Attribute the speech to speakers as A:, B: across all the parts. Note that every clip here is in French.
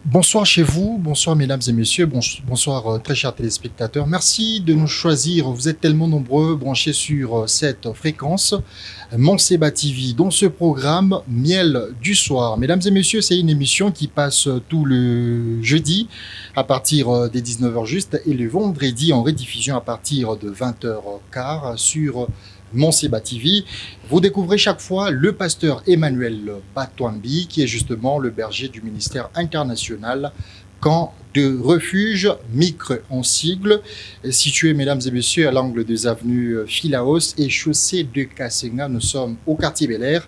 A: Bonsoir chez vous, bonsoir mesdames et messieurs, bonsoir très chers téléspectateurs. Merci de nous choisir, vous êtes tellement nombreux branchés sur cette fréquence. Monseba TV, dans ce programme Miel du soir. Mesdames et messieurs, c'est une émission qui passe tout le jeudi à partir des 19h juste et le vendredi en rediffusion à partir de 20h15 sur Monseba TV. Vous découvrez chaque fois le pasteur Emmanuel Batouambi, qui est justement le berger du ministère international Camp de refuge, MICRE en sigle, situé, mesdames et messieurs, à l'angle des avenues Philaos et chaussée de Kasenga. Nous sommes au quartier Bel Air,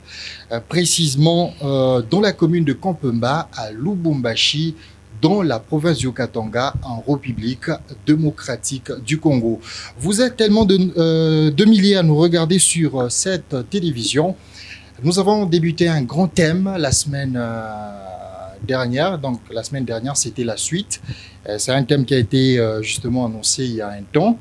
A: précisément dans la commune de Kampemba, à Lubumbashi, dans la province du Katanga, en République démocratique du Congo. Vous êtes tellement de milliers à nous regarder sur cette télévision. Nous avons débuté un grand thème la semaine dernière. Donc la semaine dernière, c'était la suite. C'est un thème qui a été justement annoncé il y a un temps.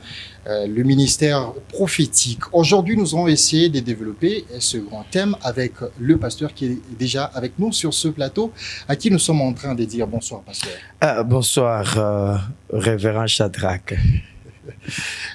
A: Le ministère prophétique. Aujourd'hui, nous allons essayer de développer ce grand thème avec le pasteur qui est déjà avec nous sur ce plateau, à qui nous sommes en train de dire bonsoir, pasteur.
B: Bonsoir, révérend Shadrach.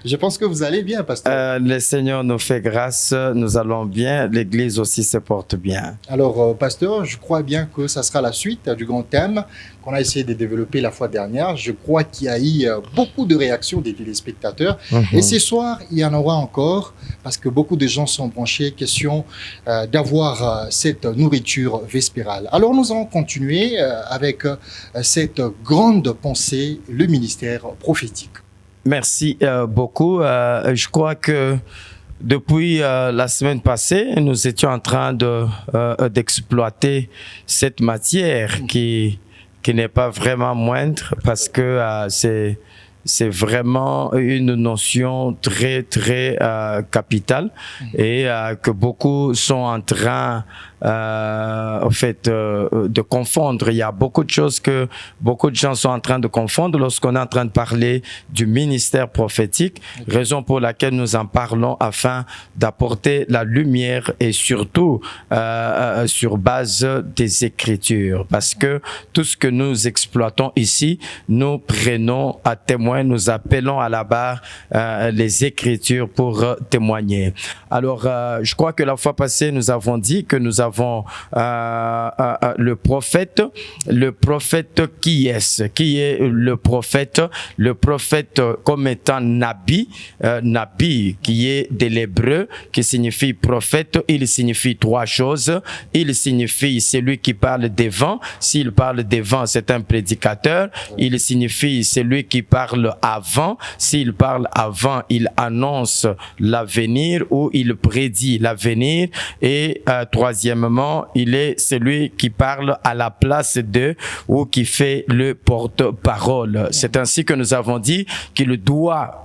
A: Je pense que vous allez bien, pasteur.
B: Le Seigneur nous fait grâce, nous allons bien, l'Église aussi se porte bien.
A: Alors, pasteur, je crois bien que ça sera la suite du grand thème qu'on a essayé de développer la fois dernière. Je crois qu'il y a eu beaucoup de réactions des téléspectateurs. Et ce soir, il y en aura encore, parce que beaucoup de gens sont branchés, question d'avoir cette nourriture vespérale. Alors, nous allons continuer avec cette grande pensée, le ministère prophétique.
B: Merci beaucoup. Je crois que depuis la semaine passée, nous étions en train d'exploiter cette matière qui n'est pas vraiment moindre parce que c'est vraiment une notion très, très capitale et que beaucoup sont en train de confondre. Il y a beaucoup de choses que beaucoup de gens sont en train de confondre lorsqu'on est en train de parler du ministère prophétique, raison pour laquelle nous en parlons afin d'apporter la lumière et surtout sur base des Écritures. Parce que tout ce que nous exploitons ici, nous prenons à témoin, nous appelons à la barre les Écritures pour témoigner. Alors, je crois que la fois passée, nous avons dit que nous avons le prophète qui est-ce? Qui est le prophète? Le prophète comme étant Nabi, Nabi qui est de l'hébreu, qui signifie prophète, il signifie trois choses. Il signifie celui qui parle des vents. S'il parle des vents, c'est un prédicateur. Il signifie celui qui parle avant. S'il parle avant, il annonce l'avenir ou il prédit l'avenir. Et troisièmement, il est celui qui parle à la place de ou qui fait le porte-parole. C'est ainsi que nous avons dit qu'il doit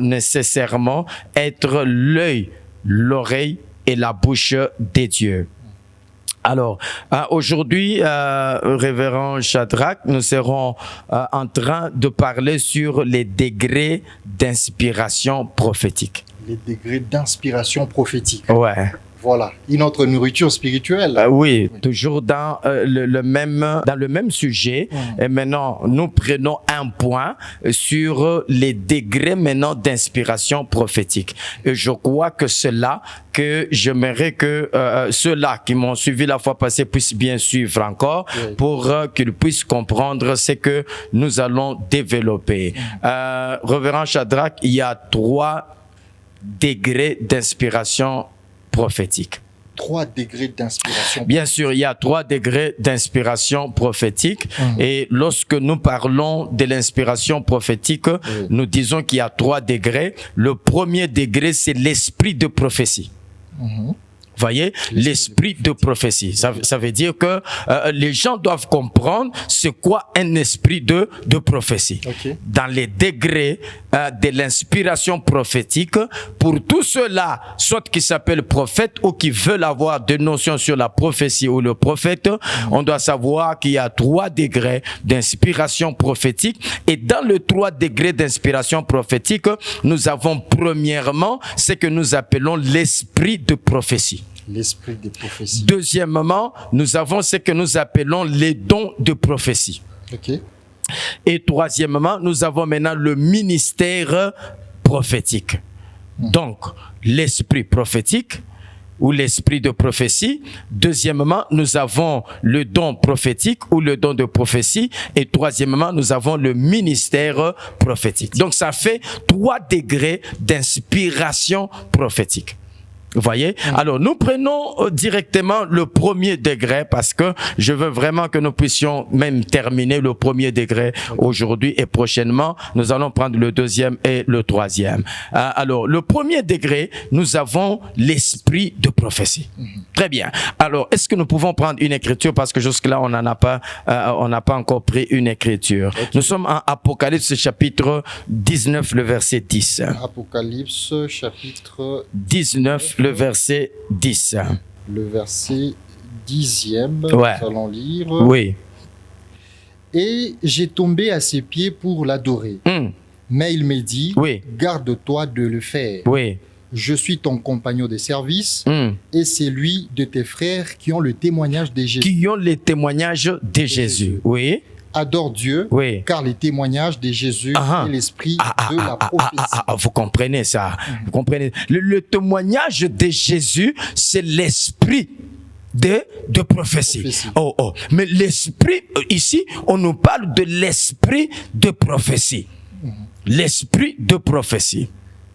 B: nécessairement être l'œil, l'oreille et la bouche des dieux. Alors, aujourd'hui, révérend Shadrach, nous serons en train de parler sur les degrés d'inspiration prophétique.
A: Les degrés d'inspiration prophétique.
B: Ouais.
A: Voilà, une autre nourriture spirituelle.
B: Oui, toujours dans le même sujet. Et maintenant, nous prenons un point sur les degrés maintenant d'inspiration prophétique. Et je crois que cela, que j'aimerais que ceux-là qui m'ont suivi la fois passée puissent bien suivre encore pour qu'ils puissent comprendre ce que nous allons développer. Révérend Shadrach, il y a 3 degrés d'inspiration prophétique.
A: 3 degrés d'inspiration.
B: Bien sûr, il y a 3 degrés d'inspiration prophétique. Et lorsque nous parlons de l'inspiration prophétique, nous disons qu'il y a 3 degrés. Le premier degré, c'est l'esprit de prophétie. Voyez, l'esprit de prophétie. Ça veut dire que les gens doivent comprendre c'est quoi un esprit de prophétie. Dans les degrés de l'inspiration prophétique, pour tous ceux-là, soit qui s'appellent prophètes ou qui veulent avoir des notions sur la prophétie ou le prophète, on doit savoir qu'il y a 3 degrés d'inspiration prophétique. Et dans le 3 degrés d'inspiration prophétique, nous avons premièrement ce que nous appelons l'esprit de prophétie.
A: L'esprit de prophétie.
B: Deuxièmement, nous avons ce que nous appelons les dons de prophétie.
A: Ok.
B: Et troisièmement, nous avons maintenant le ministère prophétique. Donc, l'esprit prophétique ou l'esprit de prophétie. Deuxièmement, nous avons le don prophétique ou le don de prophétie. Et troisièmement, nous avons le ministère prophétique. Donc, ça fait 3 degrés d'inspiration prophétique. Vous voyez? Alors, nous prenons directement le premier degré parce que je veux vraiment que nous puissions même terminer le premier degré aujourd'hui et prochainement, nous allons prendre le deuxième et le troisième. Alors, le premier degré, nous avons l'esprit de prophétie. Très bien. Alors, est-ce que nous pouvons prendre une écriture parce que jusque-là, on n'a pas encore pris une écriture. Nous sommes en Apocalypse chapitre 19, le verset 10.
A: Apocalypse chapitre
B: 19, le verset 10.
A: Le verset 10e,
B: Ouais.
A: nous allons lire.
B: Oui.
A: Et j'ai tombé à ses pieds pour l'adorer. Mais il m'a dit,
B: Oui.
A: garde-toi de le faire.
B: Oui.
A: Je suis ton compagnon de service et c'est lui de tes frères qui ont le témoignage de Jésus.
B: Qui ont les témoignages de Jésus. Oui.
A: Adore Dieu,
B: Oui.
A: car les témoignages de Jésus
B: Ah.
A: est l'esprit de la prophétie.
B: Vous comprenez ça? Vous comprenez? Le témoignage de Jésus, c'est l'esprit de prophétie. Oh. Mais l'esprit, ici, on nous parle de l'esprit de prophétie. L'esprit de prophétie.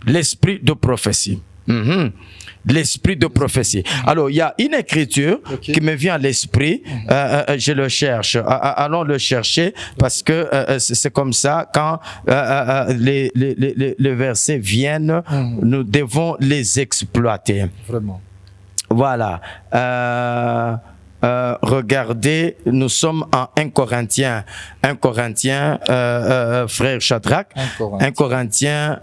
B: L'esprit de prophétie. L'esprit de prophétie. Alors, il y a une écriture qui me vient à l'esprit. Je le cherche. Allons le chercher parce que c'est comme ça. Quand les versets viennent, nous devons les exploiter.
A: Vraiment.
B: Voilà. Regardez, nous sommes en 1 Corinthiens. 1 Corinthiens, frère Shadrach. 1 Corinthiens.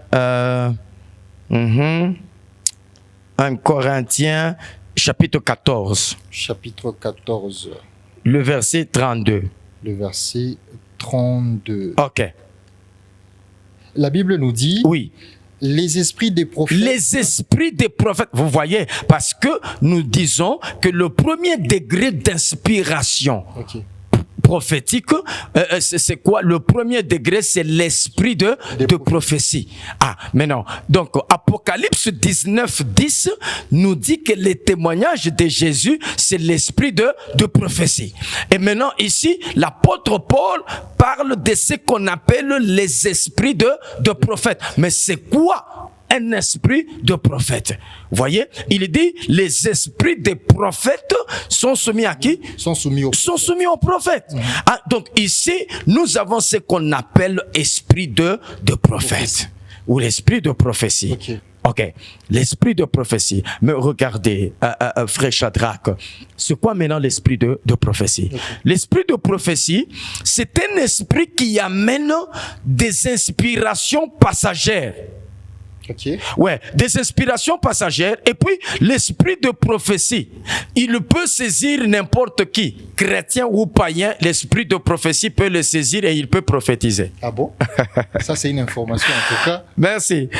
B: 1 Corinthiens, chapitre 14.
A: Chapitre 14.
B: Le verset 32.
A: Le verset 32.
B: Ok.
A: La Bible nous dit...
B: Oui.
A: Les esprits des prophètes.
B: Les esprits des prophètes. Vous voyez, parce que nous disons que le premier degré d'inspiration prophétique, c'est quoi? Le premier degré, c'est l'esprit de prophétie. Ah, mais non. Donc, Apocalypse 19, 10 nous dit que les témoignages de Jésus, c'est l'esprit de prophétie. Et maintenant, ici, l'apôtre Paul parle de ce qu'on appelle les esprits de prophètes. Mais c'est quoi un esprit de prophète? Vous voyez, il dit les esprits des prophètes sont soumis à qui? Sont soumis aux prophètes. Ah, donc ici, nous avons ce qu'on appelle esprit de prophète ou l'esprit de prophétie. Ok, l'esprit de prophétie. Mais regardez, frère Shadrach, c'est quoi maintenant l'esprit de prophétie? L'esprit de prophétie, c'est un esprit qui amène des inspirations passagères. Ouais, des inspirations passagères. Et puis, l'esprit de prophétie, il peut saisir n'importe qui, chrétien ou païen. L'esprit de prophétie peut le saisir et il peut prophétiser.
A: Ah bon? Ça, c'est une information en tout cas.
B: Merci.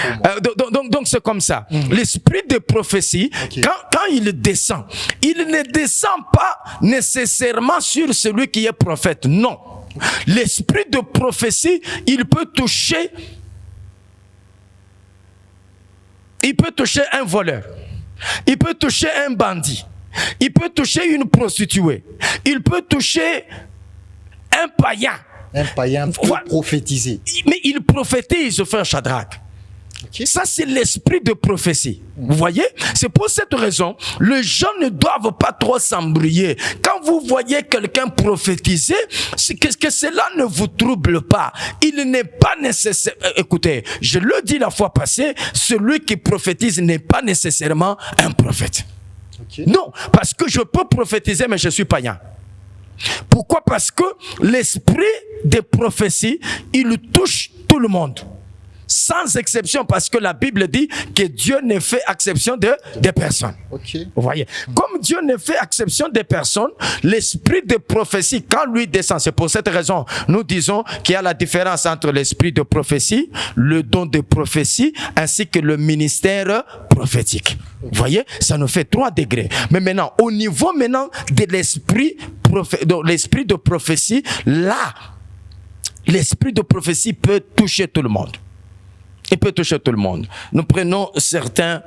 B: Donc c'est comme ça. L'esprit de prophétie, quand il descend, il ne descend pas nécessairement sur celui qui est prophète. Non. L'esprit de prophétie, il peut toucher un voleur, il peut toucher un bandit, il peut toucher une prostituée, il peut toucher un païen.
A: Un païen peut prophétiser.
B: Mais il prophétise, frère Shadrach. Ça, c'est l'esprit de prophétie. Vous voyez? C'est pour cette raison, les gens ne doivent pas trop s'embrouiller. Quand vous voyez quelqu'un prophétiser, c'est que cela ne vous trouble pas. Il n'est pas nécessaire. Écoutez, je le dis la fois passée, celui qui prophétise n'est pas nécessairement un prophète. Non, parce que je peux prophétiser, mais je suis païen. Pourquoi? Parce que l'esprit des prophéties, il touche tout le monde. Sans exception, parce que la Bible dit que Dieu ne fait exception des personnes. Vous voyez, comme Dieu ne fait exception des personnes, l'esprit de prophétie, quand lui descend, c'est pour cette raison, nous disons qu'il y a la différence entre l'esprit de prophétie, le don de prophétie, ainsi que le ministère prophétique. Vous voyez, ça nous fait 3 degrés. Mais maintenant, au niveau maintenant de l'esprit de prophétie, là, l'esprit de prophétie peut toucher tout le monde. Il peut toucher tout le monde. Nous prenons certains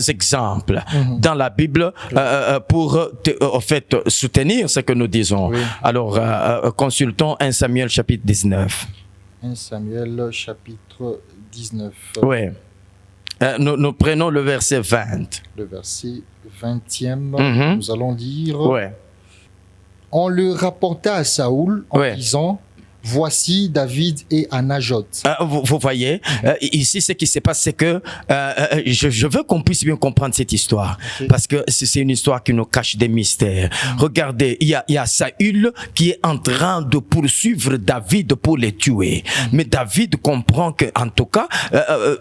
B: exemples dans la Bible pour en fait soutenir ce que nous disons.
A: Oui.
B: Alors, consultons 1 Samuel chapitre 19.
A: 1 Samuel chapitre 19.
B: Oui. Nous prenons le verset 20.
A: Le verset 20e, nous allons lire.
B: Oui.
A: On le rapporta à Saoul en disant: voici David et Anajot.
B: Vous voyez, ici, ce qui se passe, c'est que je veux qu'on puisse bien comprendre cette histoire.
A: Okay.
B: Parce que c'est une histoire qui nous cache des mystères. Regardez, il y a Saül qui est en train de poursuivre David pour le tuer. Mais David comprend que, en tout cas,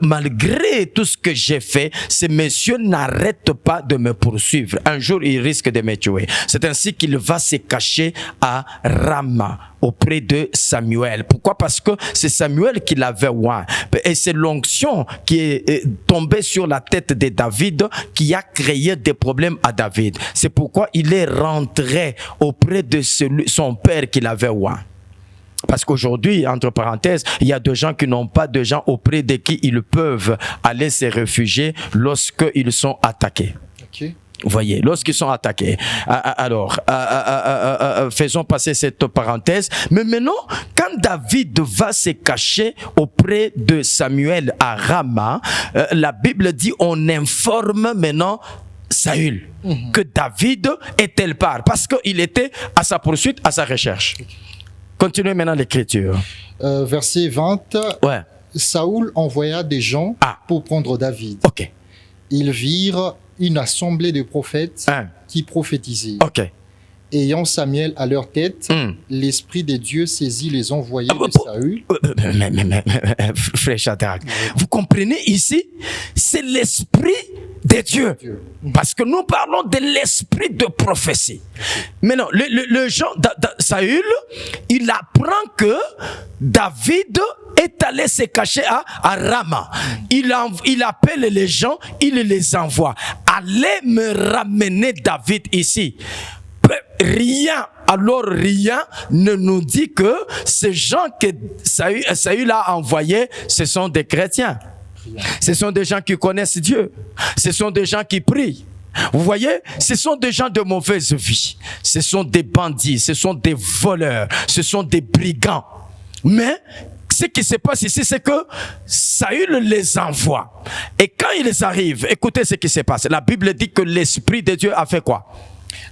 B: malgré tout ce que j'ai fait, ces messieurs n'arrêtent pas de me poursuivre. Un jour, ils risquent de me tuer. C'est ainsi qu'il va se cacher à Rama, auprès de Samuel. Pourquoi? Parce que c'est Samuel qui l'avait oint. Et c'est l'onction qui est tombée sur la tête de David qui a créé des problèmes à David. C'est pourquoi il est rentré auprès de son père qui l'avait oint. Parce qu'aujourd'hui, entre parenthèses, il y a des gens qui n'ont pas de gens auprès de qui ils peuvent aller se réfugier lorsqu'ils sont attaqués.
A: Okay.
B: Vous voyez, lorsqu'ils sont attaqués. Alors, faisons passer cette parenthèse. Mais maintenant, quand David va se cacher auprès de Samuel à Rama, la Bible dit, on informe maintenant Saül que David est tel part, parce qu'il était à sa poursuite, à sa recherche. Continuez maintenant l'écriture.
A: Verset 20.
B: Ouais.
A: Saoul envoya des gens pour prendre David.
B: Ok.
A: Ils virent une assemblée de prophètes qui prophétisaient.
B: Ok.
A: Ayant Samuel à leur tête, l'Esprit de Dieu saisit les envoyés de Saül.
B: Mais frère Shadrach, vous comprenez ici, c'est l'Esprit de Dieu. Parce que nous parlons de l'esprit de prophétie. Maintenant, le genre Saül, il apprend que David est allé se cacher à Rama. Il appelle les gens, il les envoie. Allez me ramener David ici. Rien, alors rien ne nous dit que ces gens que Saül a envoyés, ce sont des chrétiens. Ce sont des gens qui connaissent Dieu. Ce sont des gens qui prient. Vous voyez, ce sont des gens de mauvaise vie. Ce sont des bandits, ce sont des voleurs, ce sont des brigands. Mais ce qui se passe ici, c'est que Saül les envoie. Et quand ils arrivent, écoutez ce qui se passe. La Bible dit que l'Esprit de Dieu a fait quoi?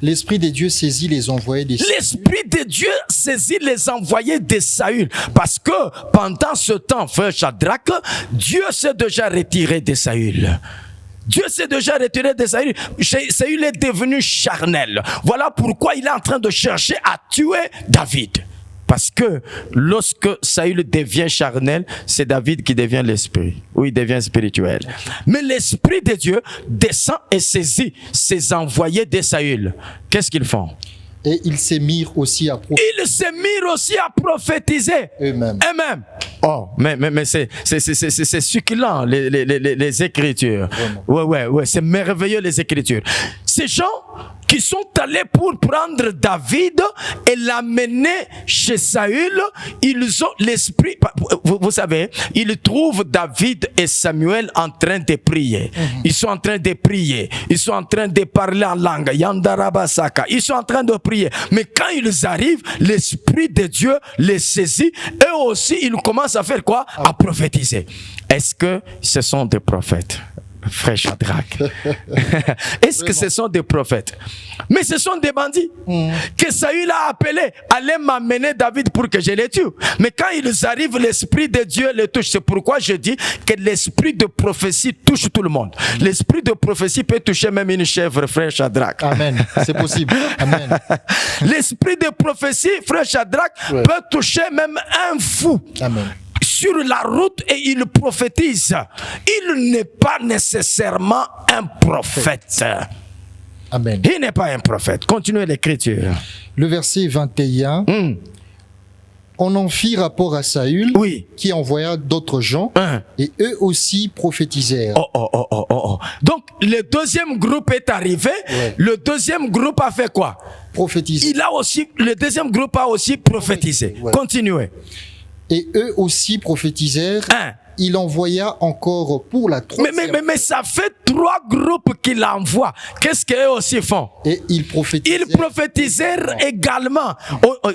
A: L'Esprit de Dieu saisit les envoyés de Saül.
B: L'Esprit de Dieu saisit les envoyés de Saül. Parce que pendant ce temps, frère Shadrach, Dieu s'est déjà retiré de Saül. Dieu s'est déjà retiré de Saül. Saül est devenu charnel. Voilà pourquoi il est en train de chercher à tuer David. Parce que lorsque Saül devient charnel, c'est David qui devient l'esprit, ou il devient spirituel. Mais l'Esprit de Dieu descend et saisit ses envoyés de Saül. Qu'est-ce qu'ils font?
A: Et ils se mirent aussi à prophétiser.
B: Ils se mirent aussi à prophétiser
A: eux-mêmes.
B: Oh, mais c'est succulent, les Écritures. Ouais, c'est merveilleux, les Écritures. Ces gens qui sont allés pour prendre David et l'amener chez Saül, ils ont l'esprit, vous savez, ils trouvent David et Samuel en train de prier. Ils sont en train de prier. Ils sont en train de parler en langue. Yandarabasaka. Ils sont en train de prier. Mais quand ils arrivent, l'Esprit de Dieu les saisit. Eux aussi, ils commencent à faire quoi? À prophétiser. Est-ce que ce sont des prophètes? Frère Shadrach. Est-ce que ce sont des prophètes? Mais ce sont des bandits que Saül a appelés. Allez m'amener David pour que je les tue. Mais quand ils arrivent, l'Esprit de Dieu les touche. C'est pourquoi je dis que l'esprit de prophétie touche tout le monde. L'esprit de prophétie peut toucher même une chèvre, frère Shadrach.
A: Amen. C'est possible. Amen.
B: L'esprit de prophétie, frère Shadrach, peut toucher même un fou.
A: Amen.
B: Sur la route et il prophétise. Il n'est pas nécessairement un prophète.
A: Amen.
B: Il n'est pas un prophète. Continuez l'écriture.
A: Le verset 21. On en fit rapport à Saül,
B: Oui.
A: qui envoya d'autres gens,
B: Hein.
A: et eux aussi prophétisèrent.
B: Donc, le deuxième groupe est arrivé.
A: Ouais.
B: Le deuxième groupe a fait quoi?
A: Prophétisèrent.
B: Le deuxième groupe a aussi prophétisé.
A: Ouais.
B: Continuez.
A: Et eux aussi prophétisèrent.
B: Hein.
A: Il envoya encore pour la troisième
B: Mais ça fait 3 groupes qu'il envoie. Qu'est-ce qu'eux aussi font?
A: et ils prophétisèrent.
B: Ils prophétisèrent également.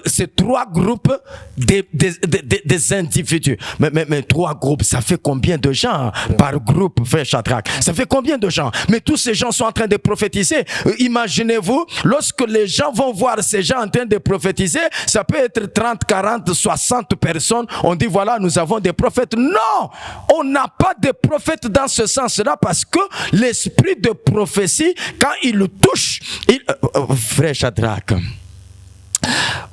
B: C'est 3 groupes des individus. Mais 3 groupes, ça fait combien de gens par groupe, frère Shadrach? Ça fait combien de gens? Mais tous ces gens sont en train de prophétiser. Imaginez-vous, lorsque les gens vont voir ces gens en train de prophétiser, ça peut être 30, 40, 60 personnes. On dit voilà, nous avons des prophètes. Non! On n'a pas de prophète dans ce sens-là parce que l'esprit de prophétie, quand il touche, frère Shadrach,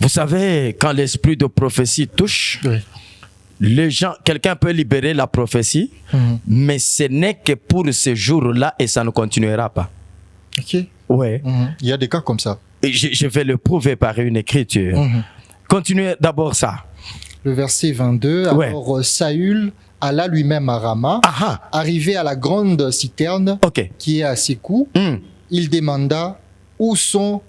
B: vous savez, quand l'esprit de prophétie touche,
A: Oui.
B: les gens, quelqu'un peut libérer la prophétie, mais ce n'est que pour ce jour-là et ça ne continuera pas.
A: Ok.
B: Ouais.
A: Il y a des cas comme ça.
B: Et je vais le prouver par une écriture. Continuez d'abord ça.
A: Le verset 22.
B: Ouais.
A: Alors Saül alla lui-même à Rama, arrivé à la grande citerne
B: Ok.
A: qui est à ses coups, il demanda où sont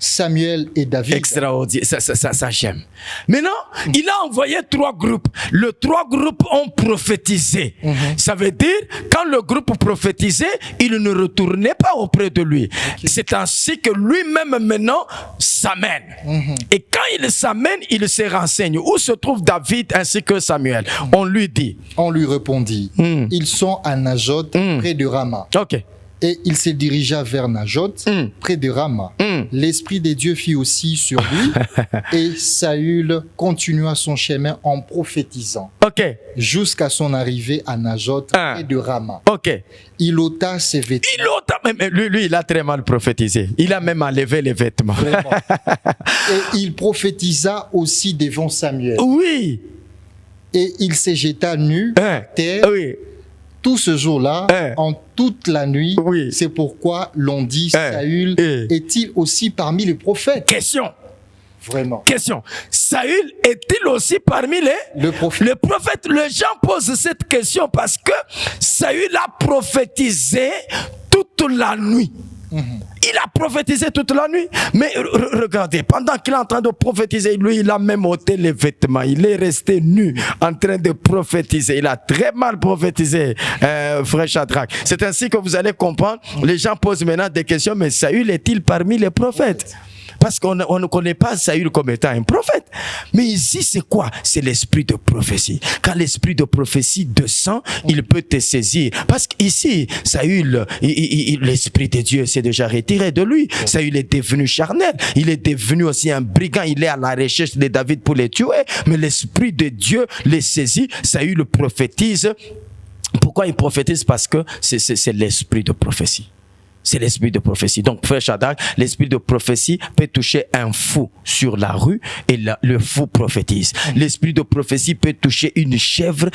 A: Samuel et David.
B: Extraordinaire, ça j'aime. Maintenant, il a envoyé 3 groupes. Les 3 groupes ont prophétisé. Ça veut dire, quand le groupe prophétisait, il ne retournait pas auprès de lui. C'est ainsi que lui-même maintenant s'amène. Et quand il s'amène, il se renseigne. Où se trouve David ainsi que Samuel? On lui dit.
A: On lui répondit, ils sont à Najot, près de Rama.
B: Ok.
A: Et il se dirigea vers Najot, près de Rama. L'Esprit de Dieu fit aussi sur lui, et Saül continua son chemin en prophétisant,
B: Ok.
A: jusqu'à son arrivée à Najot, près de Rama.
B: Ok.
A: Il ôta ses vêtements.
B: Mais lui, il a très mal prophétisé. Il a même enlevé les vêtements.
A: Vraiment. Et il prophétisa aussi devant Samuel.
B: Oui.
A: Et il se jeta nu à terre.
B: Oui.
A: Tout ce jour-là, en toute la nuit,
B: Oui.
A: c'est pourquoi l'on dit Saül est-il aussi parmi les prophètes?
B: Question.
A: Vraiment.
B: Question. Saül est-il aussi parmi
A: Le prophète.
B: les prophètes? Les gens posent cette question parce que Saül a prophétisé toute la nuit. Il a prophétisé toute la nuit. Mais regardez, pendant qu'il est en train de prophétiser, lui, il a même ôté les vêtements. Il est resté nu en train de prophétiser. Il a très mal prophétisé, frère Shadrach. C'est ainsi que vous allez comprendre. Les gens posent maintenant des questions, mais Saül est-il parmi les prophètes? Parce qu'on ne connaît pas Saül comme étant un prophète. Mais ici, c'est quoi? C'est l'esprit de prophétie. Quand l'esprit de prophétie descend, il peut te saisir. Parce qu'ici, Saül, l'esprit de Dieu s'est déjà retiré de lui. Saül est devenu charnel. Il est devenu aussi un brigand. Il est à la recherche de David pour les tuer. Mais l'esprit de Dieu les saisit. Saül prophétise. Pourquoi il prophétise? Parce que c'est l'esprit de prophétie. C'est l'esprit de prophétie. Donc, frère Shadrach, l'esprit de prophétie peut toucher un fou sur la rue et le fou prophétise. L'esprit de prophétie peut toucher une chèvre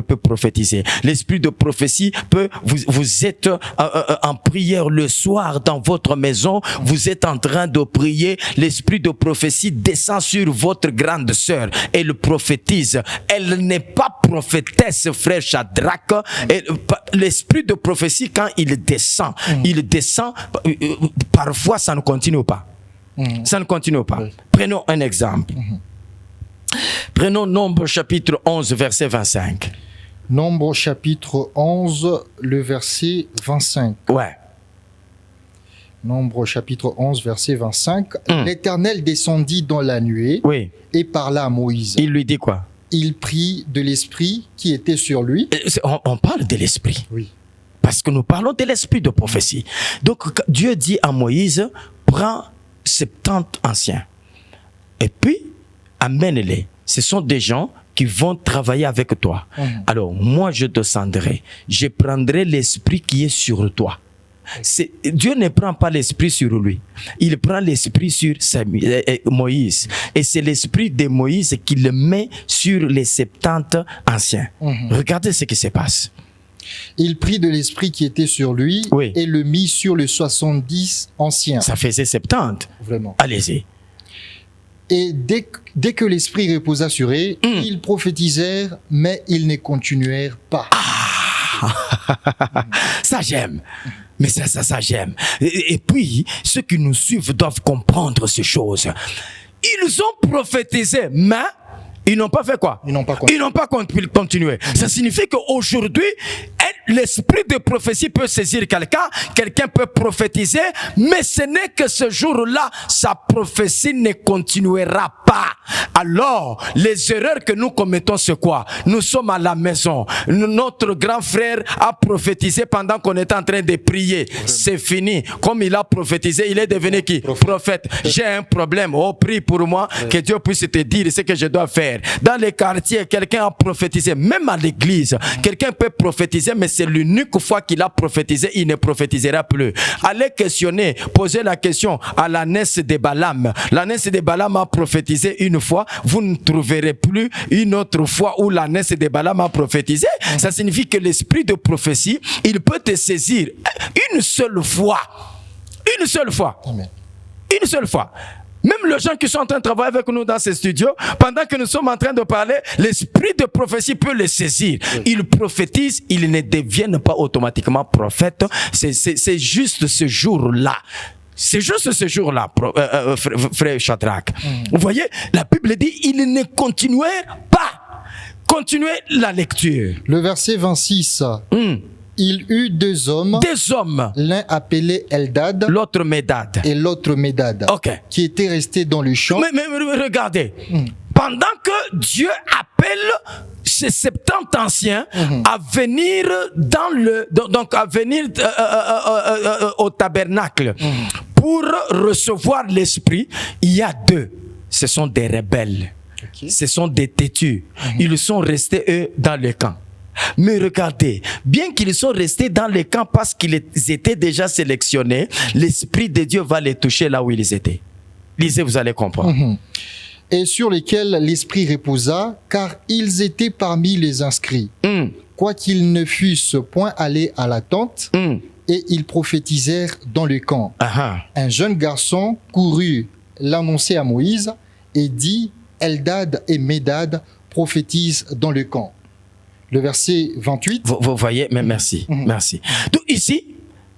B: peut prophétiser. L'esprit de prophétie peut, vous êtes en prière le soir dans votre maison, vous êtes en train de prier, l'esprit de prophétie descend sur votre grande sœur. Elle prophétise. Elle n'est pas prophétesse, frère Shadrach. L'esprit de prophétie, quand il descend, parfois ça ne continue pas. Ça ne continue pas. Oui. Prenons un exemple. Prenons Nombre chapitre 11, verset 25.
A: Nombre chapitre 11, le verset 25.
B: Ouais.
A: Nombre chapitre 11, verset 25. L'Éternel descendit dans la nuée et parla à Moïse.
B: Il lui dit quoi?
A: Il prit de l'esprit qui était sur lui.
B: On parle de l'esprit.
A: Oui.
B: Parce que nous parlons de l'esprit de prophétie. Donc, Dieu dit à Moïse, prends 70 anciens. Et puis, amène-les. Ce sont des gens qui vont travailler avec toi. Alors, moi, je descendrai. Je prendrai l'esprit qui est sur toi. Dieu ne prend pas l'esprit sur lui. Il prend l'esprit sur Moïse. Et c'est l'esprit de Moïse qu'il met sur les 70 anciens. Regardez ce qui se passe.
A: Il prit de l'esprit qui était sur lui et le mit sur les 70 anciens.
B: Ça faisait 70.
A: Vraiment.
B: Allez-y.
A: Et dès que l'esprit reposa sur eux, ils prophétisèrent, mais ils ne continuèrent pas.
B: Ça j'aime. Mais ça j'aime. Et puis, ceux qui nous suivent doivent comprendre ces choses. Ils ont prophétisé, mais ils n'ont pas fait quoi?
A: Ils n'ont pas
B: continué. Ça signifie qu'aujourd'hui, l'esprit de prophétie peut saisir quelqu'un, quelqu'un peut prophétiser, mais ce n'est que ce jour-là, sa prophétie ne continuera pas. Alors, les erreurs que nous commettons, c'est quoi? Nous sommes à la maison. Notre grand frère a prophétisé pendant qu'on était en train de prier. C'est fini. Comme il a prophétisé, il est devenu qui? Prophète. J'ai un problème. Oh, prie pour moi, que Dieu puisse te dire ce que je dois faire. Dans les quartiers, quelqu'un a prophétisé. Même à l'église, quelqu'un peut prophétiser, mais c'est l'unique fois qu'il a prophétisé, il ne prophétisera plus. Allez questionner, posez la question à l'ânesse de Balaam. L'ânesse de Balaam a prophétisé une fois, vous ne trouverez plus une autre fois où l'ânesse de Balaam a prophétisé. Ça signifie que l'esprit de prophétie, il peut te saisir une seule fois. Une seule fois.
A: Amen.
B: Une seule fois. Même les gens qui sont en train de travailler avec nous dans ces studios, pendant que nous sommes en train de parler, l'esprit de prophétie peut les saisir. Ils prophétisent, ils ne deviennent pas automatiquement prophètes. C'est juste ce jour-là. C'est juste ce jour-là, frère Shadrach. Vous voyez, la Bible dit, ils ne continuèrent pas. Continuez la lecture.
A: Le verset 26. Il eut deux hommes, l'un appelé Eldad,
B: l'autre Médad,
A: et l'autre Médad, qui étaient restés dans le champ.
B: Mais regardez, pendant que Dieu appelle ces 70 anciens à venir au tabernacle pour recevoir l'esprit, il y a deux. Ce sont des rebelles, ce sont des têtus. Ils sont restés eux dans le camp. Mais regardez, bien qu'ils soient restés dans les camps parce qu'ils étaient déjà sélectionnés, l'Esprit de Dieu va les toucher là où ils étaient. Lisez, vous allez comprendre.
A: Et sur lesquels l'Esprit reposa, car ils étaient parmi les inscrits. Quoiqu'ils ne fussent point allés à la tente, et ils prophétisèrent dans le camp. Un jeune garçon courut l'annoncer à Moïse et dit, Eldad et Médad prophétisent dans le camp. Le verset 28.
B: Vous voyez, mais merci, merci. Donc ici,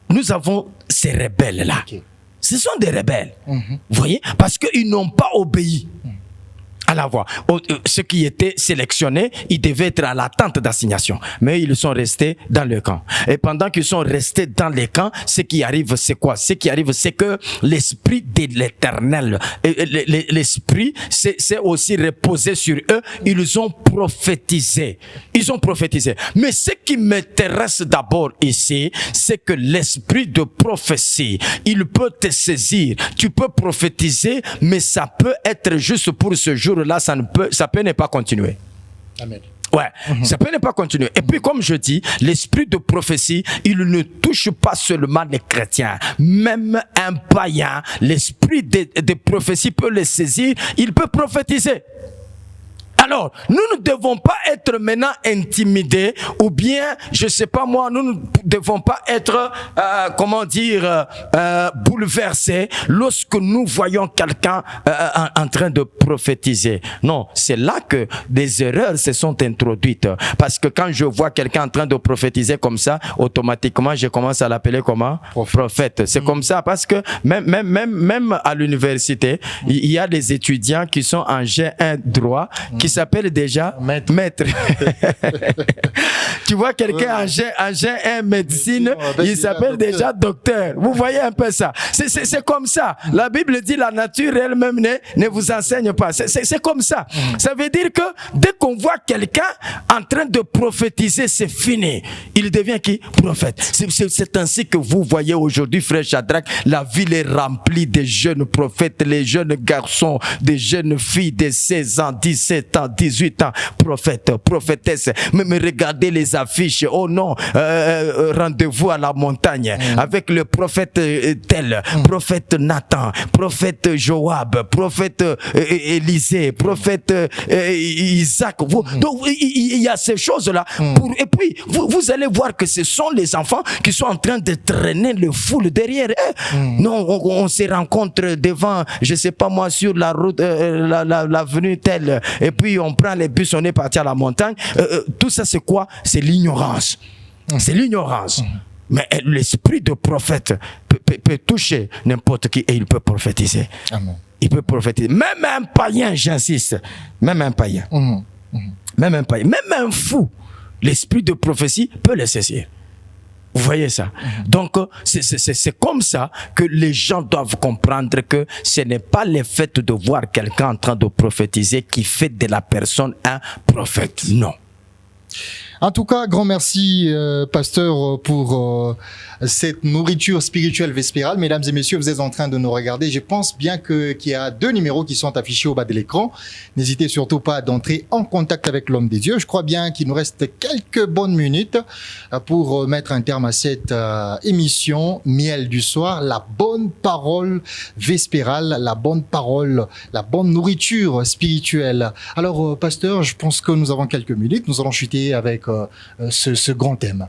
B: nous avons ces rebelles-là. Ce sont des rebelles. Vous voyez, parce qu'ils n'ont pas obéi à la voix. Ceux qui étaient sélectionnés, ils devaient être à l'attente d'assignation. Mais ils sont restés dans le camp. Et pendant qu'ils sont restés dans les camps, ce qui arrive, c'est quoi? Ce qui arrive, c'est que l'Esprit de l'Éternel, l'Esprit s'est aussi reposé sur eux. Ils ont prophétisé. Ils ont prophétisé. Mais ce qui m'intéresse d'abord ici, c'est que l'Esprit de prophétie, il peut te saisir. Tu peux prophétiser, mais ça peut être juste pour ce jour là, ça peut ne pas continuer.
A: Amen.
B: Ouais, ça peut ne pas continuer. Et puis, comme je dis, l'esprit de prophétie, il ne touche pas seulement les chrétiens. Même un païen, l'esprit de prophétie peut le saisir, il peut prophétiser. Alors, nous ne devons pas être maintenant intimidés ou bien, je sais pas moi, nous ne devons pas être, bouleversés lorsque nous voyons quelqu'un en train de prophétiser. Non, c'est là que des erreurs se sont introduites. Parce que quand je vois quelqu'un en train de prophétiser comme ça, automatiquement, je commence à l'appeler comment? Prophète. C'est comme ça parce que même à l'université, il y a des étudiants qui sont en G1 droit, qui s'appelle déjà maître. Tu vois quelqu'un en G1 médecine, il s'appelle déjà docteur. Vous voyez un peu ça. C'est comme ça. La Bible dit la nature elle-même ne vous enseigne pas. C'est comme ça. Ça veut dire que dès qu'on voit quelqu'un en train de prophétiser, c'est fini. Il devient qui? Prophète. C'est ainsi que vous voyez aujourd'hui, frère Shadrach, la ville est remplie de jeunes prophètes, les jeunes garçons, des jeunes filles de 16 ans, 17 17 ans, 18 ans, prophète, prophétesse. Mais regardez les affiches. Oh non, rendez-vous à la montagne avec le prophète tel, prophète Nathan, prophète Joab, prophète Élisée, prophète Isaac. Donc il y a ces choses-là. Et puis vous allez voir que ce sont les enfants qui sont en train de traîner le foule derrière eux. Non, on se rencontre devant, je sais pas moi, sur la route, l'avenue telle, et puis on prend les bus, on est parti à la montagne. Tout ça c'est quoi? C'est l'ignorance. C'est l'ignorance. Mais l'esprit de prophète peut toucher n'importe qui et il peut prophétiser.
A: Amen.
B: Il peut prophétiser. Même un païen, j'insiste, même un païen, même un païen, même un fou, l'esprit de prophétie peut le saisir. Vous voyez ça? Donc, c'est comme ça que les gens doivent comprendre que ce n'est pas le fait de voir quelqu'un en train de prophétiser qui fait de la personne un prophète. Non.
A: En tout cas, grand merci, pasteur, pour cette nourriture spirituelle vespérale. Mesdames et messieurs, vous êtes en train de nous regarder. Je pense bien qu'il y a 2 numéros qui sont affichés au bas de l'écran. N'hésitez surtout pas d'entrer en contact avec l'homme des dieux. Je crois bien qu'il nous reste quelques bonnes minutes pour mettre un terme à cette émission Miel du soir, la bonne parole vespérale, la bonne parole, la bonne nourriture spirituelle. Alors, pasteur, je pense que nous avons quelques minutes. Nous allons chuter avec ce grand thème.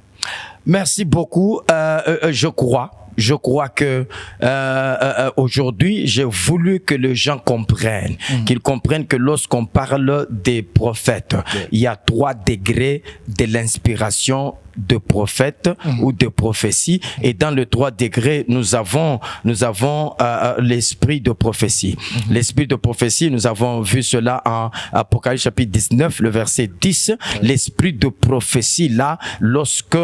B: Merci beaucoup. Je crois que aujourd'hui, j'ai voulu que les gens comprennent, qu'ils comprennent que lorsqu'on parle des prophètes, il y a 3 degrés de l'inspiration de prophète ou de prophétie, et dans le 3 degrés nous avons l'esprit de prophétie. L'esprit de prophétie, nous avons vu cela en Apocalypse chapitre 19 le verset 10. L'esprit de prophétie là, lorsque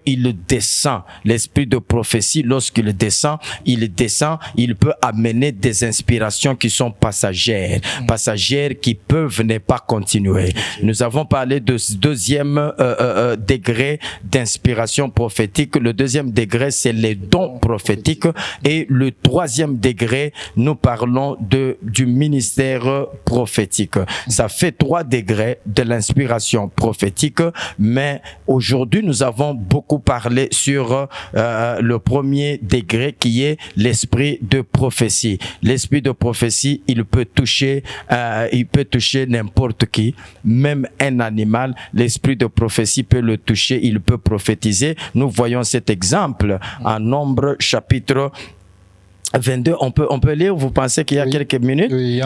B: il descend, l'esprit de prophétie lorsqu'il descend, il peut amener des inspirations qui sont passagères qui peuvent ne pas continuer. Nous avons parlé de ce 2e degré d'inspiration prophétique. Le 2e degré, c'est les dons prophétiques. Et le 3e degré, nous parlons du ministère prophétique. Ça fait 3 degrés de l'inspiration prophétique. Mais aujourd'hui, nous avons beaucoup parlé sur le 1er degré qui est l'esprit de prophétie. L'esprit de prophétie, il peut toucher n'importe qui, même un animal. L'esprit de prophétie peut le toucher. Il peut prophétiser. Nous voyons cet exemple en Nombre chapitre 22. On peut lire, vous pensez qu'il y a quelques minutes? Oui.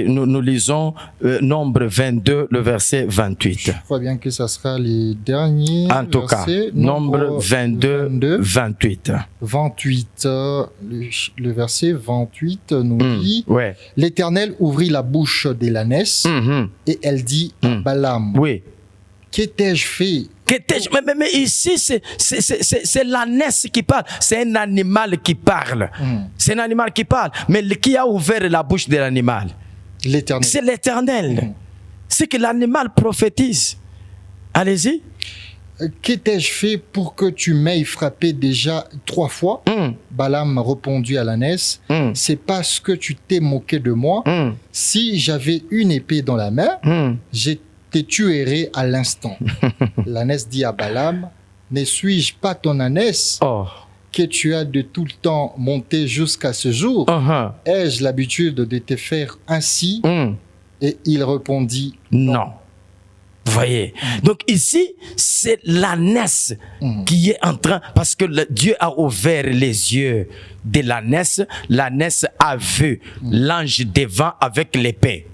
B: Nous lisons Nombre 22, le verset 28.
A: Je crois bien que ça sera les derniers.
B: En tout cas, Nombre 22, 28.
A: 28, le verset 28 nous dit, l'Éternel ouvrit la bouche de l'ânesse et elle dit à Balaam, qu'ai-je fait?
B: Mais ici, c'est l'ânesse qui parle. C'est un animal qui parle. C'est un animal qui parle. Mais qui a ouvert la bouche de l'animal?
A: L'Éternel.
B: C'est l'Éternel. C'est que l'animal prophétise. Allez-y.
A: Qu'ai-je fait pour que tu m'aies frappé déjà 3 fois? Balaam répondit à l'ânesse, c'est parce que tu t'es moqué de moi. Si j'avais une épée dans la main, je te tuerai à l'instant. L'ânesse dit à Balaam, ne suis-je pas ton ânesse que tu as de tout le temps monté jusqu'à ce jour? Ai-je l'habitude de te faire ainsi? Et il répondit, non.
B: Vous voyez? Donc ici, c'est l'ânesse qui est en train, parce que Dieu a ouvert les yeux de l'ânesse. L'ânesse a vu l'ange devant avec l'épée.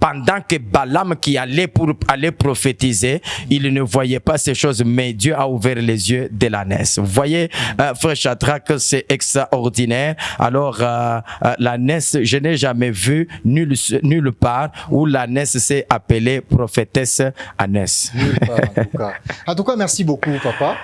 B: Pendant que Balaam qui allait pour aller prophétiser, il ne voyait pas ces choses, mais Dieu a ouvert les yeux de l'ânesse. Vous voyez, frère Shadrach, c'est extraordinaire. Alors, l'ânesse, je n'ai jamais vu nulle part où l'ânesse s'est appelée prophétesse ânesse.
A: Nulle part, en tout cas. En tout cas, merci beaucoup, papa.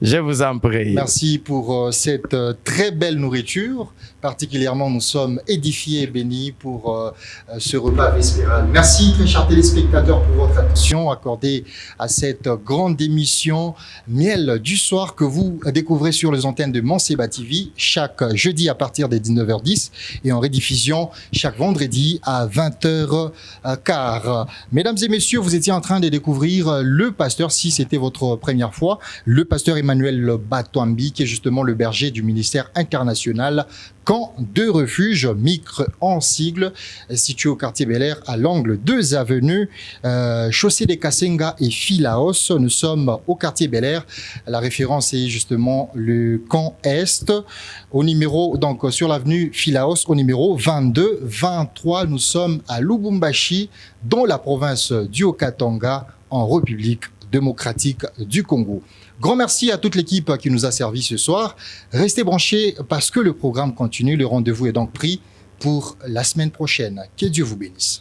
B: Je vous en prie.
A: Merci pour cette très belle nourriture. Particulièrement, nous sommes édifiés et bénis pour ce repas vespéral. Merci, très chers téléspectateurs, pour votre attention accordée à cette grande émission Miel du soir que vous découvrez sur les antennes de Manseba TV chaque jeudi à partir des 19h10 et en rediffusion chaque vendredi à 20h15. Mesdames et messieurs, vous étiez en train de découvrir le pasteur, si c'était votre première fois, le pasteur Emmanuel Batouambi, qui est justement le berger du ministère incarnational Camp de refuge, MICRE en sigle, situé au quartier Bel-Air à l'angle 2 avenues, chaussée des Kassenga et Philaos. Nous sommes au quartier Bel-Air. La référence est justement le camp Est, au numéro, donc sur l'avenue Philaos, au numéro 22-23. Nous sommes à Lubumbashi, dans la province du Haut-Katanga, en République démocratique du Congo. Grand merci à toute l'équipe qui nous a servi ce soir. Restez branchés parce que le programme continue. Le rendez-vous est donc pris pour la semaine prochaine. Que Dieu vous bénisse.